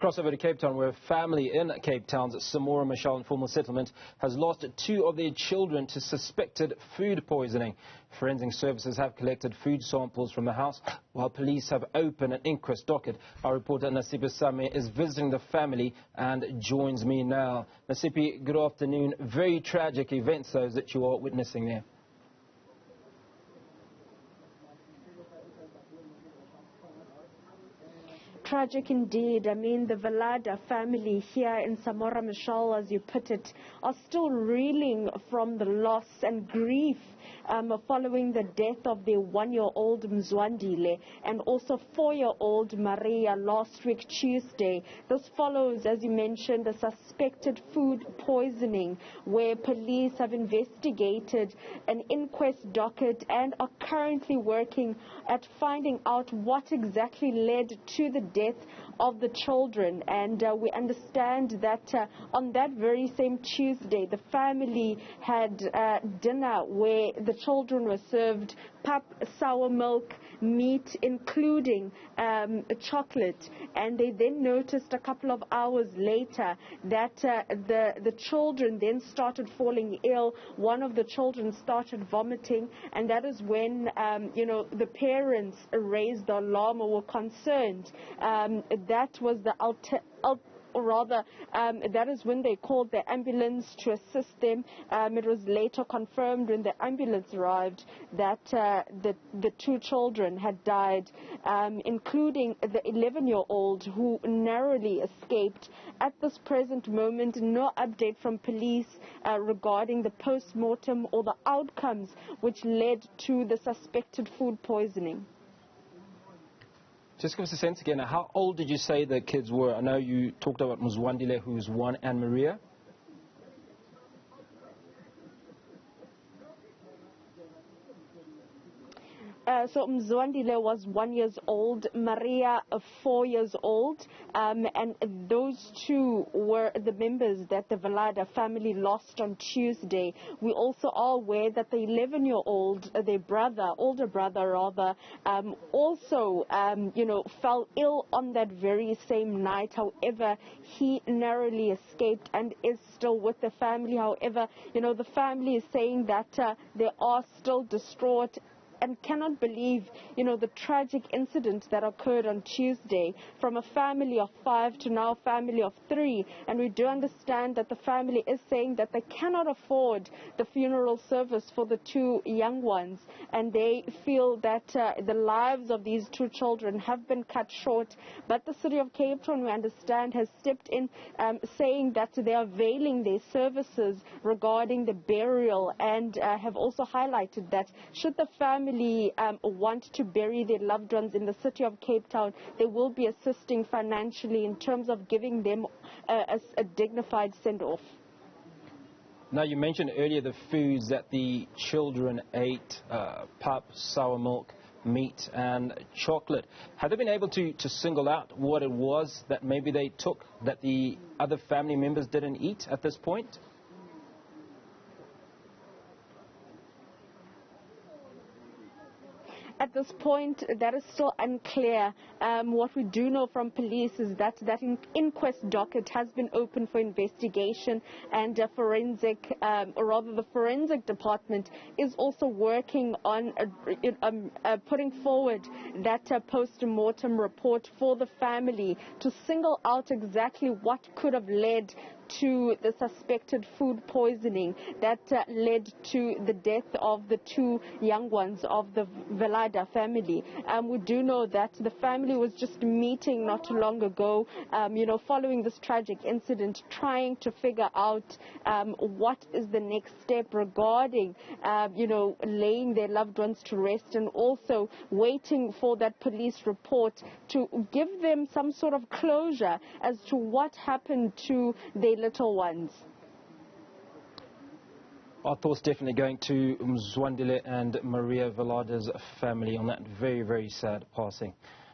Cross over to Cape Town, where a family in Cape Town's Samora Machel informal settlement has lost two of their children to suspected food poisoning. Forensic services have collected food samples from the house, while police have opened an inquest docket. Our reporter Nasiphi Same is visiting the family and joins me now. Nasiphi, good afternoon. Very tragic events, those that you are witnessing there. Tragic indeed. I mean, the Velada family here in Samora Machel, as you put it, are still reeling from the loss and grief following the death of their 1-year-old Mzwandile and also 4-year-old Maria last week Tuesday. This follows, as you mentioned, a suspected food poisoning where police have investigated an inquest docket and are currently working at finding out what exactly led to the death of the children. And we understand that on that very same Tuesday, the family had dinner where the children were served pap, sour milk, meat, including chocolate. And they then noticed a couple of hours later that the children then started falling ill. One of the children started vomiting, and that is when the parents raised the alarm or were concerned. That was the that is when they called the ambulance to assist them. It was later confirmed when the ambulance arrived that the two children had died, including the 11-year-old who narrowly escaped. At this present moment, no update from police regarding the post-mortem or the outcomes which led to the suspected food poisoning. Just give us a sense again, how old did you say the kids were? I know you talked about Mzwandile, who's 1, and Maria. So Mzwandile was 1 year old, Maria 4 years old, and those two were the members that the Velada family lost on Tuesday. We also are aware that the 11-year-old, their brother, older brother rather, also fell ill on that very same night. However, he narrowly escaped and is still with the family. However, the family is saying that they are still distraught and cannot believe, the tragic incident that occurred on Tuesday, from a family of 5 to now a family of 3. And we do understand that the family is saying that they cannot afford the funeral service for the two young ones, and they feel that the lives of these two children have been cut short. But the city of Cape Town, we understand, has stepped in, saying that they are availing their services regarding the burial, and have also highlighted that should the family want to bury their loved ones in the city of Cape Town, they will be assisting financially in terms of giving them a dignified send-off. Now, you mentioned earlier the foods that the children ate, pap, sour milk, meat and chocolate. Have they been able to single out what it was that maybe they took that the other family members didn't eat at this point? At this point, that is still unclear. What we do know from police is that inquest docket has been open for investigation, and the forensic department is also working on putting forward that post-mortem report for the family to single out exactly what could have led to the suspected food poisoning that led to the death of the two young ones of the Velada family. We do know that the family was just meeting not too long ago, following this tragic incident, trying to figure out what is the next step regarding, laying their loved ones to rest, and also waiting for that police report to give them some sort of closure as to what happened to their little ones. Our thoughts definitely going to Mzwandile and Maria Velada's family on that very, very sad passing.